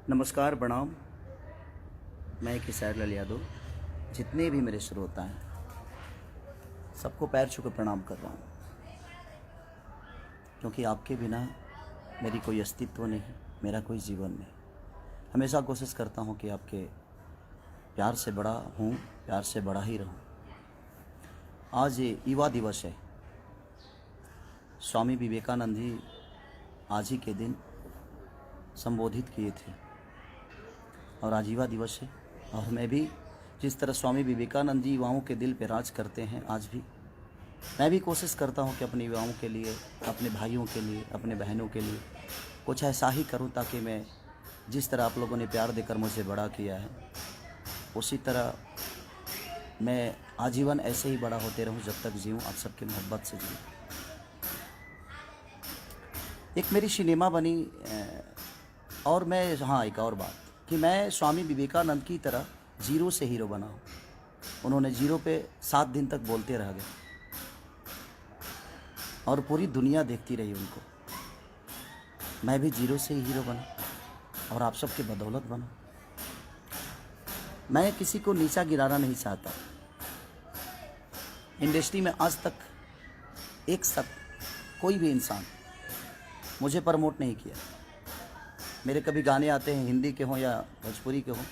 नमस्कार, प्रणाम। मैं किशोर लाल यादव। जितने भी मेरे श्रोता हैं सबको पैर छू कर प्रणाम कर रहा हूँ, क्योंकि आपके बिना मेरी कोई अस्तित्व नहीं, मेरा कोई जीवन नहीं। हमेशा कोशिश करता हूँ कि आपके प्यार से बड़ा हूँ, प्यार से बड़ा ही रहूँ। आज ये युवा दिवस है। स्वामी विवेकानंद जी आज ही के दिन संबोधित किए थे और आज युवा दिवस है। और मैं भी जिस तरह स्वामी विवेकानंद जी युवाओं के दिल पे राज करते हैं, आज भी मैं भी कोशिश करता हूं कि अपने युवाओं के लिए, अपने भाइयों के लिए, अपने बहनों के लिए कुछ ऐसा ही करूं, ताकि मैं जिस तरह आप लोगों ने प्यार देकर मुझे बड़ा किया है, उसी तरह मैं आजीवन ऐसे ही बड़ा होते रहूं, जब तक जीऊँ, आप सबकी मोहब्बत से जीऊँ। एक मेरी सिनेमा बनी और मैं एक और बात कि मैं स्वामी विवेकानंद की तरह जीरो से हीरो बना हूँ। उन्होंने जीरो पे 7 दिन तक बोलते रह गए और पूरी दुनिया देखती रही उनको। मैं भी जीरो से ही हीरो बना और आप सबके बदौलत बना। मैं किसी को नीचा गिराना नहीं चाहता। इंडस्ट्री में आज तक एक कोई भी इंसान मुझे प्रमोट नहीं किया। मेरे कभी गाने आते हैं, हिंदी के हों या भोजपुरी के हों,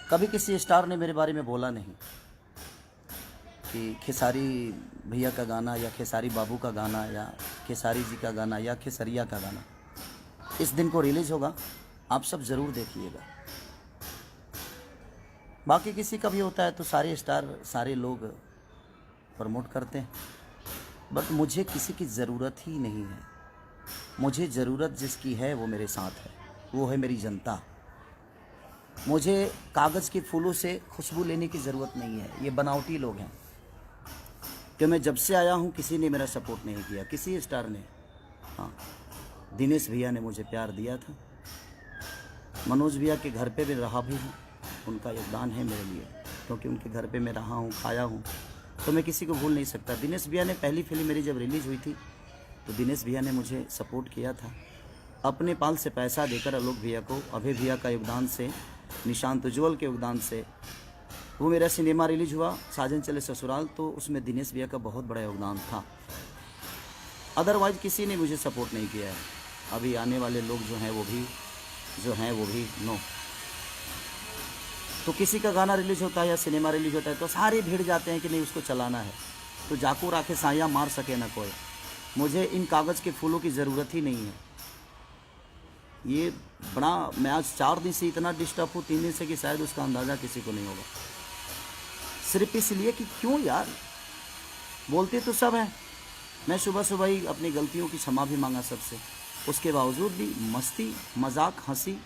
कभी किसी स्टार ने मेरे बारे में बोला नहीं कि खेसारी भैया का गाना या खेसारी बाबू का गाना या खेसारी जी का गाना या खेसरिया का गाना इस दिन को रिलीज़ होगा, आप सब ज़रूर देखिएगा। बाकी किसी का भी होता है तो सारे स्टार, सारे लोग प्रमोट करते हैं, बट मुझे किसी की ज़रूरत ही नहीं है। मुझे ज़रूरत जिसकी है वो मेरे साथ है, वो है मेरी जनता। मुझे कागज़ के फूलों से खुशबू लेने की ज़रूरत नहीं है। ये बनावटी लोग हैं कि मैं जब से आया हूँ किसी ने मेरा सपोर्ट नहीं किया, किसी स्टार ने। हाँ, दिनेश भैया ने मुझे प्यार दिया था, मनोज भैया के घर पे भी रहा भी हूँ, उनका योगदान है मेरे लिए, क्योंकि उनके घर पे मैं रहा हूँ, खाया हूँ, तो मैं किसी को भूल नहीं सकता। दिनेश भैया ने पहली फिल्म मेरी जब रिलीज़ हुई थी तो दिनेश भैया ने मुझे सपोर्ट किया था, अपने पाल से पैसा देकर। आलोक भैया को, अभय भैया का योगदान से, निशांत उज्ज्वल के योगदान से वो मेरा सिनेमा रिलीज हुआ, साजन चले ससुराल, तो उसमें दिनेश भैया का बहुत बड़ा योगदान था। अदरवाइज किसी ने मुझे सपोर्ट नहीं किया है। अभी आने वाले लोग जो हैं वो भी नो। तो किसी का गाना रिलीज होता है या सिनेमा रिलीज होता है तो सारे भिड़ जाते हैं कि नहीं उसको चलाना है, तो जाको राखे साया मार सके ना कोई। मुझे इन कागज़ के फूलों की ज़रूरत ही नहीं है। ये बड़ा, मैं आज 4 दिन से इतना डिस्टर्ब हूँ, 3 दिन से, कि शायद उसका अंदाज़ा किसी को नहीं होगा। सिर्फ इसलिए कि क्यों यार, बोलते तो सब हैं। मैं सुबह सुबह ही अपनी गलतियों की क्षमा भी मांगा सबसे, उसके बावजूद भी मस्ती, मजाक, हंसी।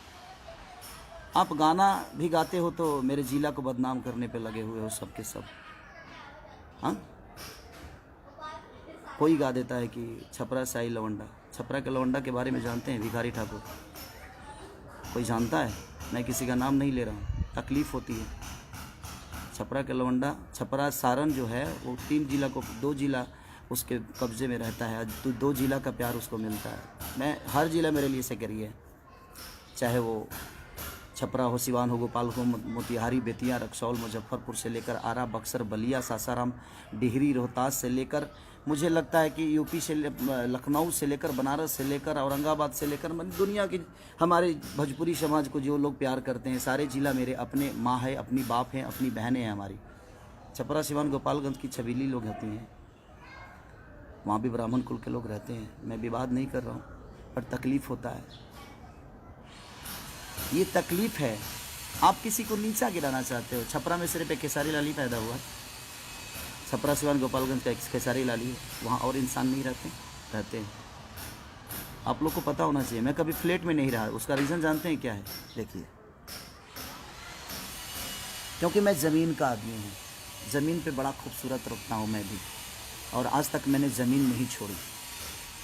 आप गाना भी गाते हो तो मेरे जिला को बदनाम करने पे लगे हुए हो सब के सब। हाँ, कोई गा देता है कि छपरा साई लवंडा। छपरा के लवंडा के बारे में जानते हैं भिखारी ठाकुर? कोई जानता है? मैं किसी का नाम नहीं ले रहा हूँ, तकलीफ़ होती है। छपरा के लवंडा, छपरा सारण जो है वो 3 जिला को, 2 जिला उसके कब्ज़े में रहता है, तो 2 जिला का प्यार उसको मिलता है। मैं, हर जिला मेरे लिए सेक्रेटरी है, चाहे वो छपरा हो, सिवान हो, गोपालगंज हो, मोतिहारी, बेतिया, रक्सौल, मुजफ्फरपुर से लेकर आरा, बक्सर, बलिया, सासाराम, डिहरी, रोहतास से लेकर, मुझे लगता है कि यूपी से, लखनऊ से लेकर, बनारस से लेकर, औरंगाबाद से लेकर, दुनिया की हमारे भोजपुरी समाज को जो लोग प्यार करते हैं, सारे जिला मेरे अपने माँ है, अपनी बाप हैं, अपनी बहनें हैं हमारी। छपरा, सिवान, गोपालगंज की छबीली लोग होती हैं, वहाँ भी ब्राह्मण कुल के लोग रहते हैं। मैं विवाद नहीं कर रहा हूँ, पर तकलीफ़ होता है। ये तकलीफ़ है। आप किसी को नीचा गिराना चाहते हो। छपरा में सिर्फ एक खेसारी लाल ही पैदा हुआ है। छपरा, सिवान, गोपालगंज का एक खेसारी लाल ही है, वहाँ और इंसान नहीं रहते हैं। आप लोग को पता होना चाहिए। मैं कभी फ्लैट में नहीं रहा, उसका रीज़न जानते हैं क्या है? देखिए, क्योंकि मैं ज़मीन का आदमी हूँ, ज़मीन पे बड़ा खूबसूरत रखता हूँ मैं भी, और आज तक मैंने ज़मीन नहीं छोड़ी,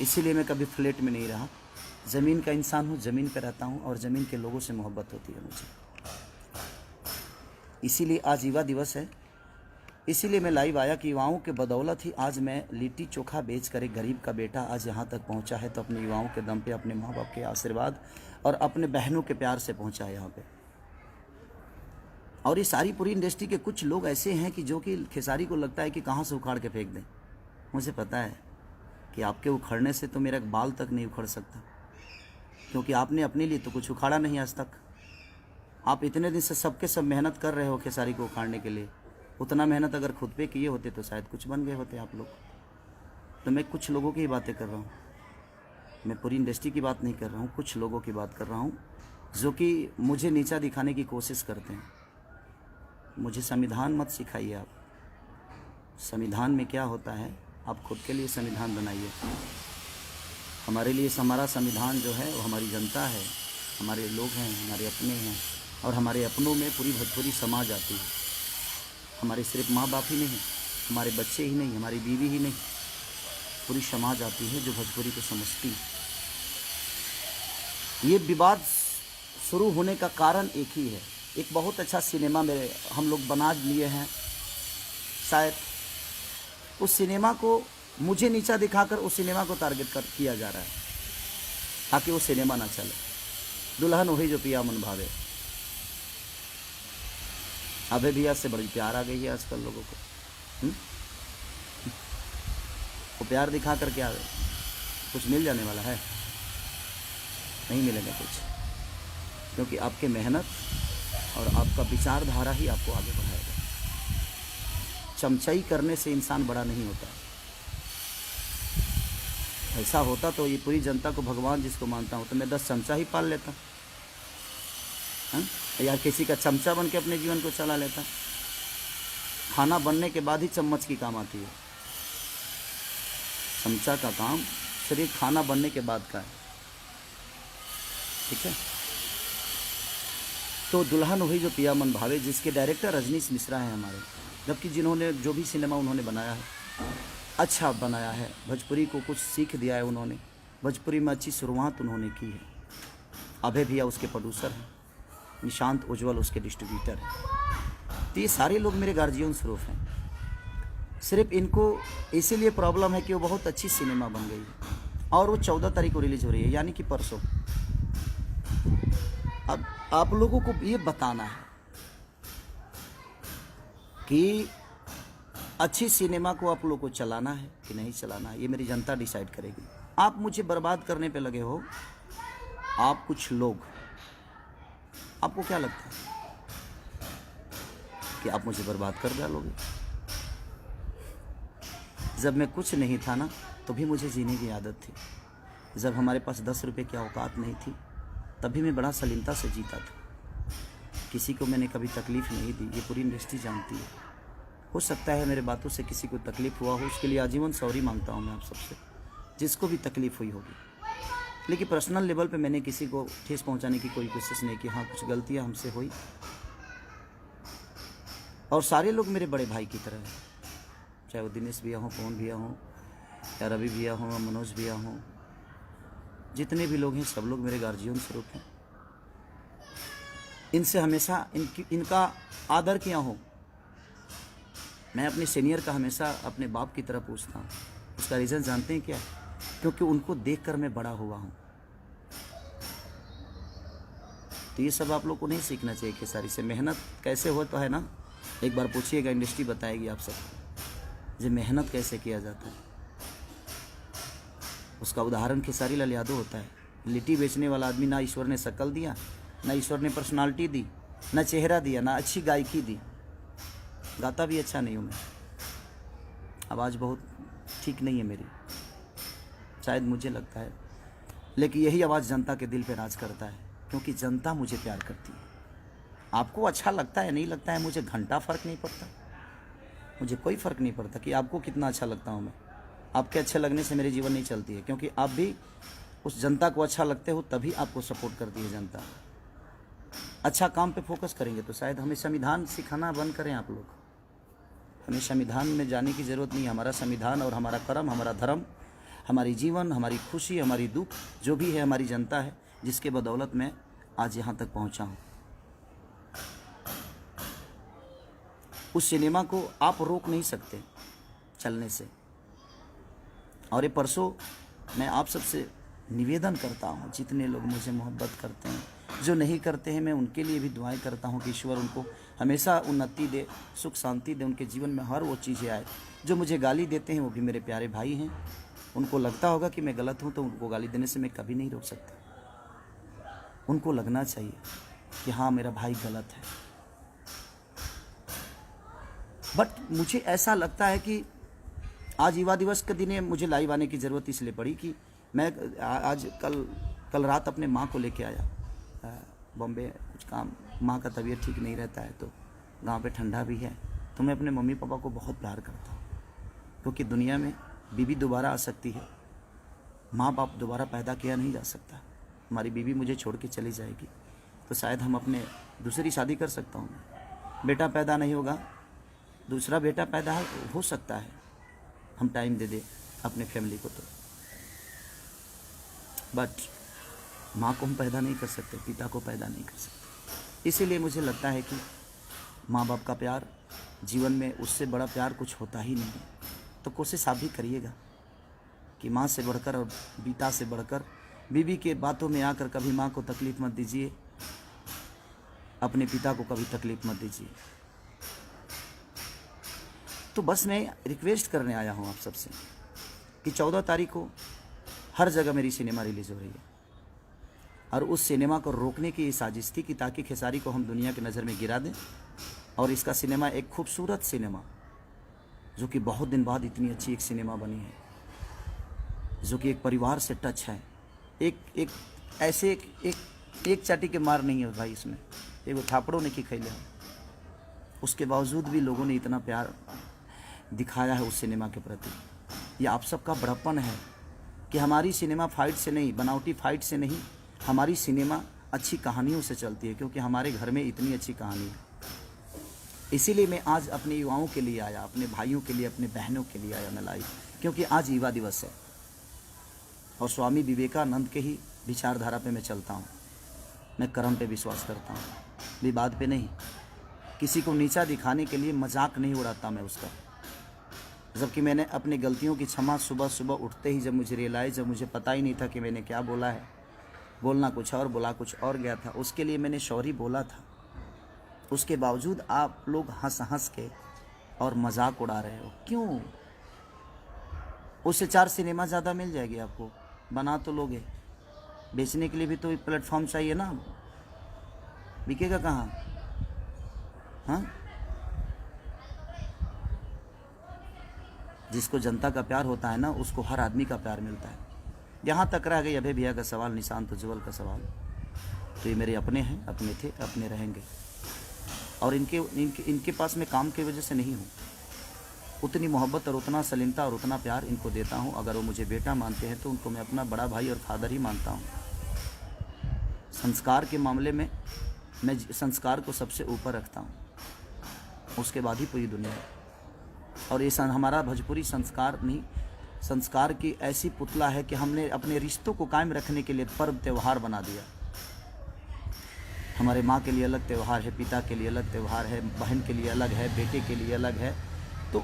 इसीलिए मैं कभी फ्लैट में नहीं रहा। ज़मीन का इंसान हूँ, ज़मीन पे रहता हूँ, और ज़मीन के लोगों से मोहब्बत होती है मुझे। इसीलिए आज युवा दिवस है। इसीलिए मैं लाइव आया कि युवाओं के बदौलत ही आज मैं लिट्टी चोखा बेच कर एक गरीब का बेटा आज यहाँ तक पहुँचा है, तो अपने युवाओं के दम पे, अपने माँ बाप के आशीर्वाद और अपने बहनों के प्यार से पहुँचा है यहाँ पे। और ये सारी पूरी इंडस्ट्री के कुछ लोग ऐसे हैं कि जो कि खेसारी को लगता है कि कहाँ से उखाड़ के फेंक दें। मुझे पता है कि आपके उखड़ने से तो मेरा बाल तक नहीं उखड़ सकता, क्योंकि आपने अपने लिए तो कुछ उखाड़ा नहीं आज तक। आप इतने दिन से सबके सब मेहनत कर रहे हो खेसारी को उखाड़ने के लिए, उतना मेहनत अगर खुद पे किए होते तो शायद कुछ बन गए होते आप लोग। तो मैं कुछ लोगों की ही बातें कर रहा हूँ, मैं पूरी इंडस्ट्री की बात नहीं कर रहा हूँ, कुछ लोगों की बात कर रहा हूँ जो कि मुझे नीचा दिखाने की कोशिश करते हैं। मुझे संविधान मत सिखाइए आप, संविधान में क्या होता है आप खुद के लिए संविधान बनाइए। हमारे लिए हमारा संविधान जो है वो हमारी जनता है, हमारे लोग हैं, हमारे अपने हैं, और हमारे अपनों में पूरी भोजपुरी समाज आती है। हमारे सिर्फ माँ बाप ही नहीं, हमारे बच्चे ही नहीं, हमारी बीवी ही नहीं, पूरी समाज आती है जो भोजपुरी को समझती है। ये विवाद शुरू होने का कारण एक ही है, एक बहुत अच्छा सिनेमा में हम लोग बना लिए हैं, शायद उस सिनेमा को मुझे नीचा दिखाकर उस सिनेमा को टारगेट किया जा रहा है ताकि वो सिनेमा ना चले। दुल्हन वही जो पिया मन भावे, अभय भैया से बड़ी प्यार आ गई है आजकल लोगों को। वो प्यार दिखा कर क्या कुछ मिल जाने वाला है? नहीं मिलेगा कुछ, क्योंकि आपके मेहनत और आपका विचारधारा ही आपको आगे बढ़ाएगा। चमचाई करने से इंसान बड़ा नहीं होता। ऐसा होता तो ये पूरी जनता को भगवान जिसको मानता हूँ तो मैं 10 चमचा ही पाल लेता, या किसी का चमचा बन के अपने जीवन को चला लेता। खाना बनने के बाद ही चम्मच की काम आती है, चमचा का काम सिर्फ खाना बनने के बाद का है, ठीक है। तो दुल्हन वही जो पिया मन भावे, जिसके डायरेक्टर रजनीश मिश्रा हैं हमारे, जबकि जिन्होंने जो भी सिनेमा उन्होंने बनाया है अच्छा बनाया है, भोजपुरी को कुछ सीख दिया है उन्होंने, भोजपुरी में अच्छी शुरुआत उन्होंने की है। अभय भैया उसके प्रोड्यूसर हैं, निशांत उज्जवल उसके डिस्ट्रीब्यूटर हैं। तो ये सारे लोग मेरे गार्जियन स्वरूप हैं। सिर्फ इनको इसीलिए प्रॉब्लम है कि वो बहुत अच्छी सिनेमा बन गई है और वो 14 तारीख को रिलीज हो रही है, यानी कि परसों। अब आप लोगों को ये बताना है कि अच्छी सिनेमा को आप लोगों को चलाना है कि नहीं चलाना है, ये मेरी जनता डिसाइड करेगी। आप मुझे बर्बाद करने पे लगे हो, आप कुछ लोग, आपको क्या लगता है कि आप मुझे बर्बाद कर डालोगे? जब मैं कुछ नहीं था ना, तो भी मुझे जीने की आदत थी। जब हमारे पास 10 रुपए की औकात नहीं थी, तभी मैं बड़ा सलीमता से जीता था। किसी को मैंने कभी तकलीफ़ नहीं दी, ये पूरी इंडस्ट्री जानती है। हो सकता है मेरे बातों से किसी को तकलीफ़ हुआ हो, उसके लिए आजीवन सॉरी मांगता हूँ मैं आप सबसे, जिसको भी तकलीफ़ हुई होगी। लेकिन पर्सनल लेवल पे मैंने किसी को ठेस पहुंचाने की कोई कोशिश नहीं की। हाँ, कुछ गलतियां हमसे हुई, और सारे लोग मेरे बड़े भाई की तरह हैं, चाहे वो दिनेश भैया हों, पवन भैया हों, या रवि भैया हों, मनोज भैया हों, जितने भी लोग हैं सब लोग मेरे गार्जियन स्वरूप हैं। इनसे हमेशा इनका आदर किया हो। मैं अपने सीनियर का हमेशा अपने बाप की तरह पूछता हूँ। उसका रीज़न जानते हैं क्या? क्योंकि उनको देखकर मैं बड़ा हुआ हूँ। तो ये सब आप लोग को नहीं सीखना चाहिए खेसारी से। मेहनत कैसे हो तो है ना, एक बार पूछिएगा, इंडस्ट्री बताएगी आप सबको जो मेहनत कैसे किया जाता है। उसका उदाहरण खेसारी लाल यादव होता है। लिट्टी बेचने वाला आदमी, ना ईश्वर ने शक्ल दिया, ना ईश्वर ने पर्सनालिटी दी, ना चेहरा दिया, ना अच्छी गायकी दी। गाता भी अच्छा नहीं हूँ मैं, आवाज़ बहुत ठीक नहीं है मेरी, शायद मुझे लगता है, लेकिन यही आवाज़ जनता के दिल पे राज करता है, क्योंकि जनता मुझे प्यार करती है। आपको अच्छा लगता है नहीं लगता है, मुझे घंटा फ़र्क नहीं पड़ता, मुझे कोई फ़र्क नहीं पड़ता कि आपको कितना अच्छा लगता हूँ मैं। आपके अच्छे लगने से मेरी जीवन नहीं चलती है, क्योंकि आप भी उस जनता को अच्छा लगते हो, तभी आपको सपोर्ट करती है जनता। अच्छा काम पे फोकस करेंगे तो शायद हमें संविधान सिखाना बंद करें आप लोग। हमें संविधान में जाने की ज़रूरत नहीं है। हमारा संविधान और हमारा कर्म, हमारा धर्म, हमारी जीवन, हमारी खुशी, हमारी दुख, जो भी है हमारी जनता है, जिसके बदौलत मैं आज यहाँ तक पहुँचा हूँ। उस सिनेमा को आप रोक नहीं सकते चलने से। और ये परसों मैं आप सबसे निवेदन करता हूँ, जितने लोग मुझे मोहब्बत करते हैं, जो नहीं करते हैं, मैं उनके लिए भी दुआएं करता हूँ कि ईश्वर उनको हमेशा उन्नति दे, सुख शांति दे, उनके जीवन में हर वो चीज़ें आए। जो मुझे गाली देते हैं वो भी मेरे प्यारे भाई हैं, उनको लगता होगा कि मैं गलत हूँ, तो उनको गाली देने से मैं कभी नहीं रोक सकता। उनको लगना चाहिए कि हाँ मेरा भाई गलत है। बट मुझे ऐसा लगता है कि आज युवा दिवस के दिन मुझे लाइव आने की ज़रूरत इसलिए पड़ी कि मैं आज कल रात अपने माँ को लेके आया बॉम्बे, कुछ काम, माँ का तबीयत ठीक नहीं रहता है, तो गांव पे ठंडा भी है, तो मैं अपने मम्मी पापा को बहुत प्यार करता हूँ, क्योंकि दुनिया में बीवी दोबारा आ सकती है, माँ बाप दोबारा पैदा किया नहीं जा सकता। हमारी बीवी मुझे छोड़ के चली जाएगी तो शायद हम अपने दूसरी शादी कर सकता हूँ, बेटा पैदा नहीं होगा, दूसरा बेटा पैदा हो सकता है, हम टाइम दे दे अपने फैमिली को। तो बट माँ को हम पैदा नहीं कर सकते, पिता को पैदा नहीं कर सकते। इसीलिए मुझे लगता है कि माँ बाप का प्यार जीवन में, उससे बड़ा प्यार कुछ होता ही नहीं है। तो कोशिश आप भी करिएगा कि माँ से बढ़कर और पिता से बढ़कर बीवी के बातों में आकर कभी माँ को तकलीफ़ मत दीजिए, अपने पिता को कभी तकलीफ़ मत दीजिए। तो बस मैं रिक्वेस्ट करने आया हूँ आप सबसे कि 14 तारीख को हर जगह मेरी सिनेमा रिलीज़ हो रही है, और उस सिनेमा को रोकने की साजिश थी कि ताकि खेसारी को हम दुनिया की नज़र में गिरा दें। और इसका सिनेमा एक खूबसूरत सिनेमा, जो कि बहुत दिन बाद इतनी अच्छी एक सिनेमा बनी है, जो कि एक परिवार से टच है। एक ऐसे एक चाटी के मार नहीं है भाई इसमें, एक थापड़ों ने की खैले, उसके बावजूद भी लोगों ने इतना प्यार दिखाया है उस सिनेमा के प्रति। ये आप सबका बड़प्पन है कि हमारी सिनेमा फाइट से नहीं, बनावटी फाइट से नहीं, हमारी सिनेमा अच्छी कहानियों से चलती है, क्योंकि हमारे घर में इतनी अच्छी कहानी है। इसीलिए मैं आज अपने युवाओं के लिए आया, अपने भाइयों के लिए, अपने बहनों के लिए आया मैं लाइव, क्योंकि आज युवा दिवस है और स्वामी विवेकानंद के ही विचारधारा पे मैं चलता हूँ। मैं कर्म पे विश्वास करता हूँ, विवाद पे नहीं। किसी को नीचा दिखाने के लिए मजाक नहीं उड़ाता मैं उसका। जबकि मैंने अपनी गलतियों की क्षमा सुबह सुबह उठते ही, जब मुझे रियलाइज़, जब मुझे पता ही नहीं था कि मैंने क्या बोला है, बोलना कुछ और, बोला कुछ और गया था, उसके लिए मैंने सॉरी बोला था। उसके बावजूद आप लोग हंस हंस के और मजाक उड़ा रहे हो, क्यों? उससे 4 सिनेमा ज़्यादा मिल जाएगी आपको, बना तो लोगे, बेचने के लिए भी तो प्लेटफॉर्म चाहिए ना, बिकेगा कहाँ? हाँ, जिसको जनता का प्यार होता है ना, उसको हर आदमी का प्यार मिलता है। यहाँ तक रह गई अभय भैया का सवाल, निशांत उज्ज्वल का सवाल, तो ये मेरे अपने हैं, अपने थे, अपने रहेंगे। और इनके पास मैं काम की वजह से नहीं हूँ, उतनी मोहब्बत और उतना सलीमता और उतना प्यार इनको देता हूँ। अगर वो मुझे बेटा मानते हैं तो उनको मैं अपना बड़ा भाई और फादर ही मानता हूँ। संस्कार के मामले में मैं संस्कार को सबसे ऊपर रखता हूँ, उसके बाद ही पूरी दुनिया। और ये हमारा भोजपुरी संस्कार नहीं, संस्कार की ऐसी पुतला है कि हमने अपने रिश्तों को कायम रखने के लिए पर्व त्यौहार बना दिया। हमारे माँ के लिए अलग त्यौहार है, पिता के लिए अलग त्यौहार है, बहन के लिए अलग है, बेटे के लिए अलग है। तो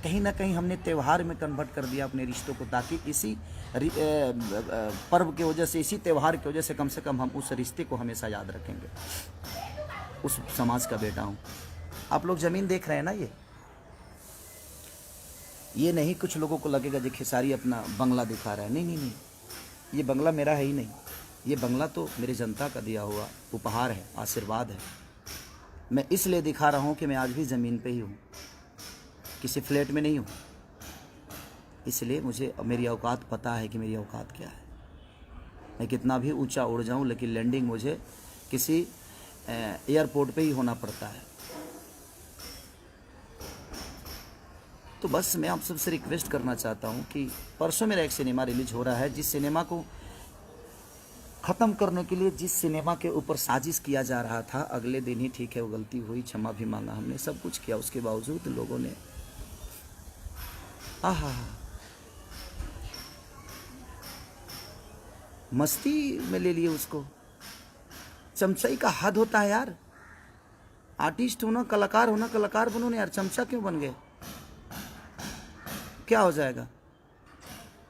कहीं ना कहीं हमने त्यौहार में कन्वर्ट कर दिया अपने रिश्तों को, ताकि इसी पर्व की वजह से, इसी त्यौहार की वजह से कम हम उस रिश्ते को हमेशा याद रखेंगे। उस समाज का बेटा हूँ। आप लोग ज़मीन देख रहे हैं ना, ये नहीं कुछ लोगों को लगेगा जो खेसारी अपना बंगला दिखा रहा है। नहीं नहीं नहीं, ये बंगला मेरा है ही नहीं, ये बंगला तो मेरे जनता का दिया हुआ उपहार है, आशीर्वाद है। मैं इसलिए दिखा रहा हूँ कि मैं आज भी ज़मीन पे ही हूँ, किसी फ्लैट में नहीं हूँ। इसलिए मुझे मेरी औकात पता है कि मेरी औकात क्या है। मैं कितना भी ऊंचा उड़ जाऊँ, लेकिन लैंडिंग मुझे किसी एयरपोर्ट पे ही होना पड़ता है। तो बस मैं आप सबसे रिक्वेस्ट करना चाहता हूँ कि परसों मेरा एक सिनेमा रिलीज हो रहा है, जिस सिनेमा को ख़त्म करने के लिए, जिस सिनेमा के ऊपर साजिश किया जा रहा था, अगले दिन ही, ठीक है वो गलती हुई, क्षमा भी मांगा हमने, सब कुछ किया, उसके बावजूद लोगों ने मस्ती में ले लिए उसको। चमचाई का हद होता है यार। आर्टिस्ट होना, कलाकार होना, कलाकार बनो ना यार, चमचा क्यों बन गए? क्या हो जाएगा?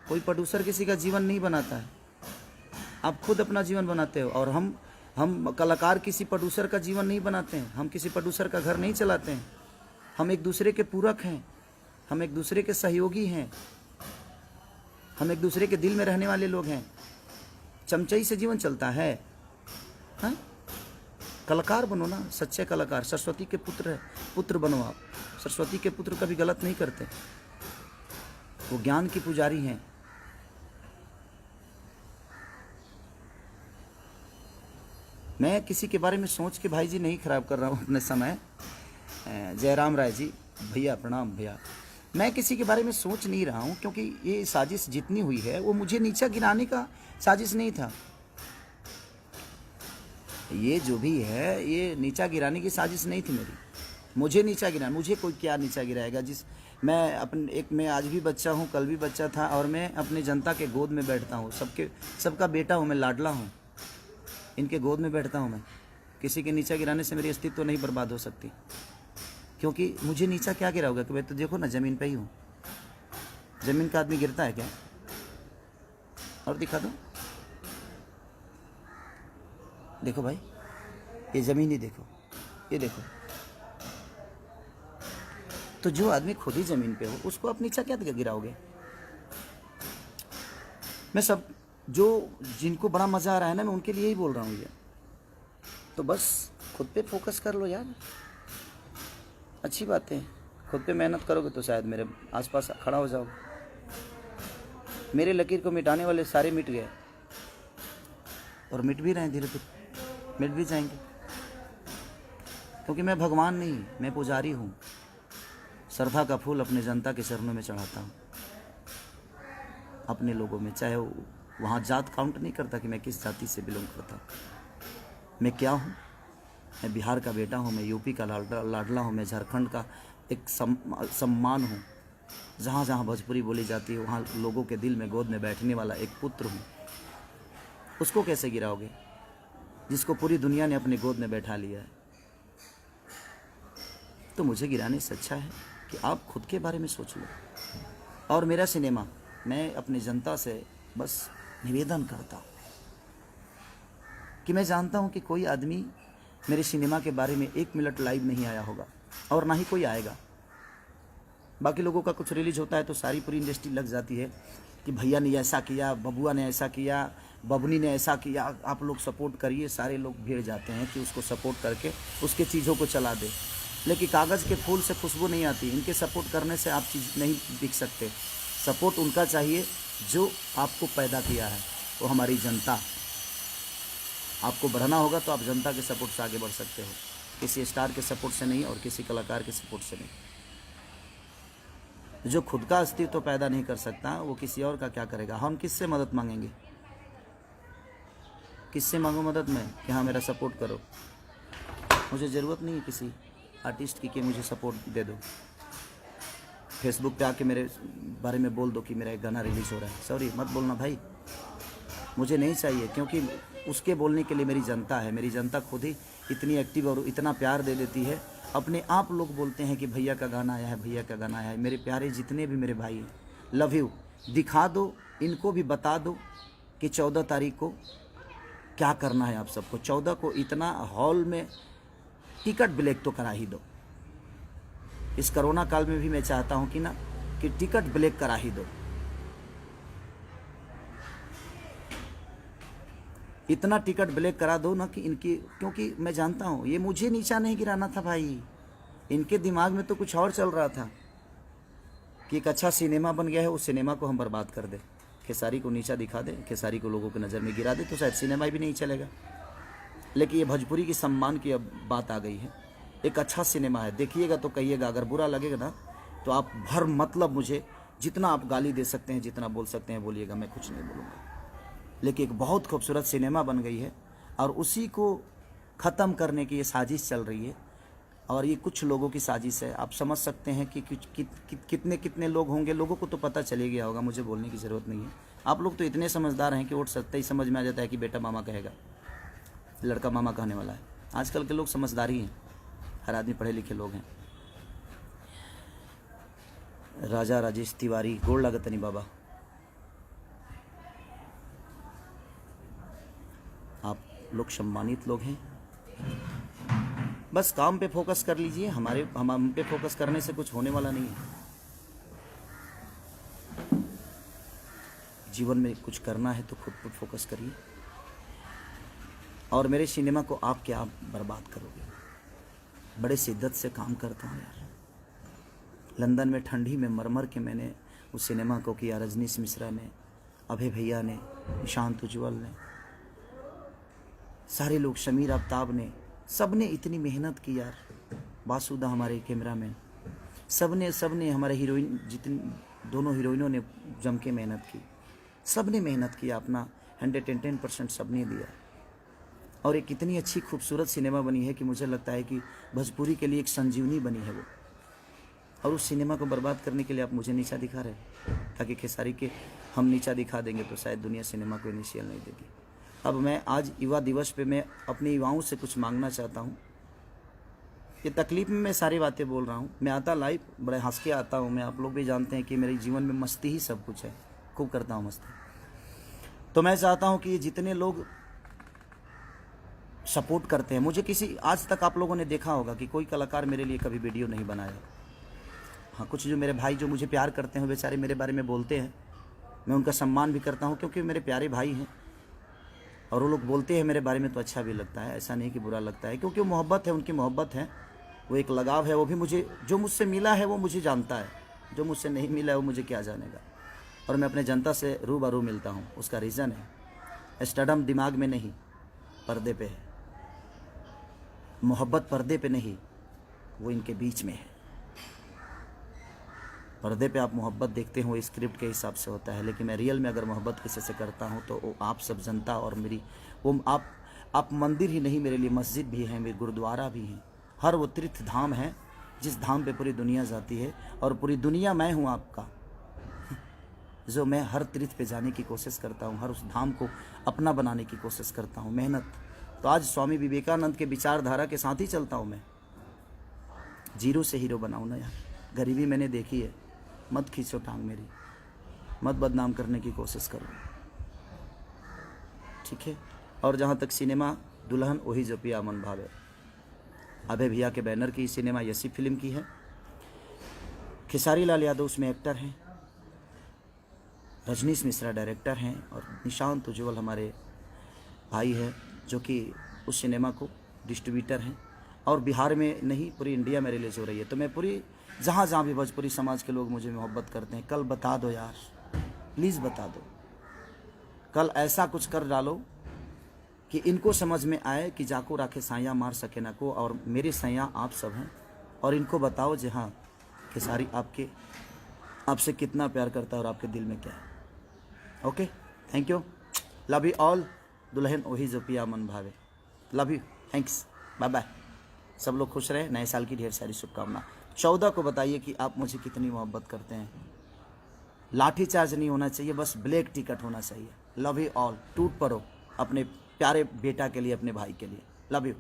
कोई प्रोड्यूसर किसी का जीवन नहीं बनाता है, आप खुद अपना जीवन बनाते हो। और हम कलाकार किसी प्रोड्यूसर का जीवन नहीं बनाते हैं, हम किसी प्रोड्यूसर का घर नहीं चलाते हैं। हम एक दूसरे के पूरक हैं, हम एक दूसरे के सहयोगी हैं, हम एक दूसरे के दिल में रहने वाले लोग हैं। चमचाई से जीवन चलता है? हाँ, कलाकार बनो ना, सच्चे कलाकार। सरस्वती के पुत्र बनो आप। सरस्वती के पुत्र कभी गलत नहीं करते, वो ज्ञान की पुजारी हैं। मैं किसी के बारे में सोच के भाई जी नहीं खराब कर रहा हूँ अपने समय। जयराम राय जी, भैया प्रणाम भैया। मैं किसी के बारे में सोच नहीं रहा हूँ, क्योंकि ये साजिश जितनी हुई है वो मुझे नीचा गिराने का साजिश नहीं था। ये जो भी है ये नीचा गिराने की साजिश नहीं थी मेरी। मुझे नीचा गिराना, मुझे कोई क्या नीचा गिराएगा? मैं आज भी बच्चा हूँ, कल भी बच्चा था, और मैं अपने जनता के गोद में बैठता हूँ। सबका बेटा हूँ मैं, लाडला हूँ, इनके गोद में बैठता हूँ मैं। किसी के नीचा गिराने से मेरी अस्तित्व तो नहीं बर्बाद हो सकती, क्योंकि मुझे नीचा क्या गिराओगे? कि भाई तो देखो ना, ज़मीन पे ही हूँ। ज़मीन का आदमी गिरता है क्या? और दिखा दो, देखो भाई, ये ज़मीन ही देखो, ये देखो। तो जो आदमी खुद ही ज़मीन पे हो उसको आप नीचा क्या गिराओगे? मैं जिनको बड़ा मज़ा आ रहा है ना, मैं उनके लिए ही बोल रहा हूँ ये। तो बस खुद पे फोकस कर लो यार, अच्छी बात है। खुद पे मेहनत करोगे तो शायद मेरे आसपास खड़ा हो जाओगे। मेरे लकीर को मिटाने वाले सारे मिट गए, और मिट भी रहे हैं, धीरे धीरे मिट भी जाएंगे। क्योंकि मैं भगवान नहीं, मैं पुजारी हूँ। श्रद्धा का फूल अपने जनता के चरणों में चढ़ाता हूँ, अपने लोगों में। चाहे वहाँ जात काउंट नहीं करता कि मैं किस जाति से बिलोंग करता हूँ। मैं क्या हूँ? मैं बिहार का बेटा हूँ, मैं यूपी का लाडला हूँ, मैं झारखंड का एक सम्मान हूँ। जहाँ जहाँ भोजपुरी बोली जाती है वहाँ लोगों के दिल में गोद में बैठने वाला एक पुत्र हूँ। उसको कैसे गिराओगे जिसको पूरी दुनिया ने अपने गोद में बैठा लिया है? तो मुझे गिराने से अच्छा है कि आप खुद के बारे में सोच लो। और मेरा सिनेमा, मैं अपनी जनता से बस निवेदन करता हूँ कि मैं जानता हूँ कि कोई आदमी मेरे सिनेमा के बारे में 1 मिनट लाइव नहीं आया होगा, और ना ही कोई आएगा। बाकी लोगों का कुछ रिलीज होता है तो सारी पूरी इंडस्ट्री लग जाती है कि भैया ने ऐसा किया, बबुआ ने ऐसा किया, बबनी ने ऐसा किया, आप लोग सपोर्ट करिए। सारे लोग भीड़ जाते हैं कि उसको सपोर्ट करके उसके चीज़ों को चला दे। लेकिन कागज़ के फूल से खुशबू नहीं आती। इनके सपोर्ट करने से आप चीज़ नहीं दिख सकते। सपोर्ट उनका चाहिए जो आपको पैदा किया है, वो हमारी जनता। आपको बढ़ना होगा तो आप जनता के सपोर्ट से आगे बढ़ सकते हो, किसी स्टार के सपोर्ट से नहीं और किसी कलाकार के सपोर्ट से नहीं। जो खुद का अस्तित्व तो पैदा नहीं कर सकता वो किसी और का क्या करेगा? हम किससे मदद मांगेंगे? किससे मांगो मदद मैं कि हाँ मेरा सपोर्ट करो? मुझे ज़रूरत नहीं है किसी आर्टिस्ट की कि मुझे सपोर्ट दे दो। फेसबुक पे आके मेरे बारे में बोल दो कि मेरा एक गाना रिलीज़ हो रहा है। सॉरी, मत बोलना भाई, मुझे नहीं चाहिए। क्योंकि उसके बोलने के लिए मेरी जनता है। मेरी जनता खुद ही इतनी एक्टिव और इतना प्यार दे देती है। अपने आप लोग बोलते हैं कि भैया का गाना आया है, भैया का गाना आया है। मेरे प्यारे जितने भी मेरे भाई हैं, लव यू। दिखा दो, इनको भी बता दो कि 14 तारीख को क्या करना है आप सबको। 14 को इतना हॉल में टिकट ब्लैक तो करा ही दो। इस कोरोना काल में भी मैं चाहता हूँ कि टिकट ब्लैक करा ही दो। इतना टिकट ब्लैक करा दो ना कि इनकी, क्योंकि मैं जानता हूँ ये मुझे नीचा नहीं गिराना था भाई। इनके दिमाग में तो कुछ और चल रहा था कि एक अच्छा सिनेमा बन गया है, उस सिनेमा को हम बर्बाद कर दें, खेसारी को नीचा दिखा दें, खेसारी को लोगों की नज़र में गिरा दे, तो शायद सिनेमा भी नहीं चलेगा। लेकिन ये भोजपुरी की सम्मान की अब बात आ गई है। एक अच्छा सिनेमा है, देखिएगा तो कहिएगा। अगर बुरा लगेगा ना तो आप भर मतलब मुझे जितना आप गाली दे सकते हैं, जितना बोल सकते हैं बोलिएगा, मैं कुछ नहीं बोलूँगा। लेकिन एक बहुत खूबसूरत सिनेमा बन गई है और उसी को ख़त्म करने की ये साजिश चल रही है। और ये कुछ लोगों की साजिश है। आप समझ सकते हैं कि कितने कितने लोग होंगे। लोगों को तो पता चले गया होगा, मुझे बोलने की ज़रूरत नहीं है। आप लोग तो इतने समझदार हैं कि वोट सत्ता ही समझ में आ जाता है कि बेटा मामा कहेगा, लड़का मामा कहने वाला है। आजकल के लोग समझदारी हैं। हर आदमी पढ़े लिखे लोग हैं। राजा राजेश तिवारी, गोड़ लागतनी बाबा, आप लोग सम्मानित लोग हैं। बस काम पे फोकस कर लीजिए, हम पे फोकस करने से कुछ होने वाला नहीं है। जीवन में कुछ करना है तो खुद पर फोकस करिए। और मेरे सिनेमा को आप क्या बर्बाद करोगे? बड़े शिद्दत से काम करता हूँ यार। लंदन में ठंडी में मर के मैंने उस सिनेमा को किया। रजनीश मिश्रा ने, अभय भैया ने, निशांत उज्ज्वल ने, सारे लोग, शमीर आफ्ताब ने, सब ने इतनी मेहनत की यार। वासुदा हमारे कैमरामैन, सब ने हमारे हीरोइन, जितनी दोनों हीरोइनों ने जम के मेहनत की। सब ने मेहनत किया, अपना 110% सब ने दिया। और एक इतनी अच्छी खूबसूरत सिनेमा बनी है कि मुझे लगता है कि भोजपुरी के लिए एक संजीवनी बनी है वो। और उस सिनेमा को बर्बाद करने के लिए आप मुझे नीचा दिखा रहे हैं, ताकि खेसारी के हम नीचा दिखा देंगे तो शायद दुनिया सिनेमा को इनिशियल नहीं देगी। अब मैं आज युवा दिवस पे मैं अपने युवाओं से कुछ मांगना चाहता हूँ। ये तकलीफ में मैं सारी बातें बोल रहा हूँ। मैं आता लाइव बड़े हंस के आता हूँ। मैं, आप लोग भी जानते हैं कि मेरे जीवन में मस्ती ही सब कुछ है, खूब करता हूँ मस्ती। तो मैं चाहता हूँ कि ये जितने लोग सपोर्ट करते हैं मुझे, किसी आज तक आप लोगों ने देखा होगा कि कोई कलाकार मेरे लिए कभी वीडियो नहीं बनाया। हाँ, कुछ जो मेरे भाई जो मुझे प्यार करते हैं बेचारे मेरे बारे में बोलते हैं, मैं उनका सम्मान भी करता हूँ क्योंकि मेरे प्यारे भाई हैं। और वो लोग बोलते हैं मेरे बारे में तो अच्छा भी लगता है, ऐसा नहीं कि बुरा लगता है, क्योंकि वो मोहब्बत है, उनकी मोहब्बत है, वो एक लगाव है। वो भी मुझे, जो मुझसे मिला है वो मुझे जानता है, जो मुझसे नहीं मिला है वो मुझे क्या जानेगा। और मैं अपने जनता से रूबरू मिलता हूँ। उसका रीज़न है स्टडम दिमाग में नहीं, पर्दे पे है। मोहब्बत पर्दे पे नहीं, वो इनके बीच में है। पर्दे पे आप मोहब्बत देखते हो स्क्रिप्ट के हिसाब से होता है, लेकिन मैं रियल में अगर मोहब्बत किसी से करता हूँ तो वो आप सब जनता और मेरी, वो आप मंदिर ही नहीं, मेरे लिए मस्जिद भी है, मेरे गुरुद्वारा भी है। हर वो तीर्थ धाम है जिस धाम पे पूरी दुनिया जाती है, और पूरी दुनिया मैं हूँ आपका, जो मैं हर तीर्थ पे जाने की कोशिश करता हूँ, हर उस धाम को अपना बनाने की कोशिश करता हूँ। मेहनत तो आज स्वामी विवेकानंद के विचारधारा के साथ ही चलता हूँ मैं। जीरो से हीरो बनाऊँ ना यार। गरीबी मैंने देखी है, मत खींचो टांग मेरी, मत बदनाम करने की कोशिश करो, ठीक है। और जहाँ तक सिनेमा, दुल्हन वही जो पिया मन भावे, अभय भैया के बैनर की सिनेमा यसी फिल्म की है। खेसारी लाल यादव उसमें एक्टर हैं, रजनीश मिश्रा डायरेक्टर हैं, और निशांत उज्ज्वल हमारे भाई हैं जो कि उस सिनेमा को डिस्ट्रीब्यूटर हैं। और बिहार में नहीं, पूरी इंडिया में रिलीज हो रही है। तो मैं पूरी जहाँ जहाँ भी भोजपुरी समाज के लोग मुझे मोहब्बत करते हैं, कल बता दो यार, प्लीज़ बता दो। कल ऐसा कुछ कर डालो कि इनको समझ में आए कि जाको राखे साया मार सके ना को, और मेरे सैया आप सब हैं। और इनको बताओ जी हाँ, खेसारी आपसे कितना प्यार करता है और आपके दिल में क्या है। Okay, thank you, love you all. Dulhan Wahi Jo Piya Man Bhave, love you, thanks, bye bye. सब लोग खुश रहे, नए साल की ढेर सारी शुभकामना। 14 को बताइए कि आप मुझे कितनी मोहब्बत करते हैं। लाठी चार्ज नहीं होना चाहिए, बस ब्लैक टिकट होना चाहिए। Love you all. टूट पड़ो अपने प्यारे बेटा के लिए, अपने भाई के लिए। Love you.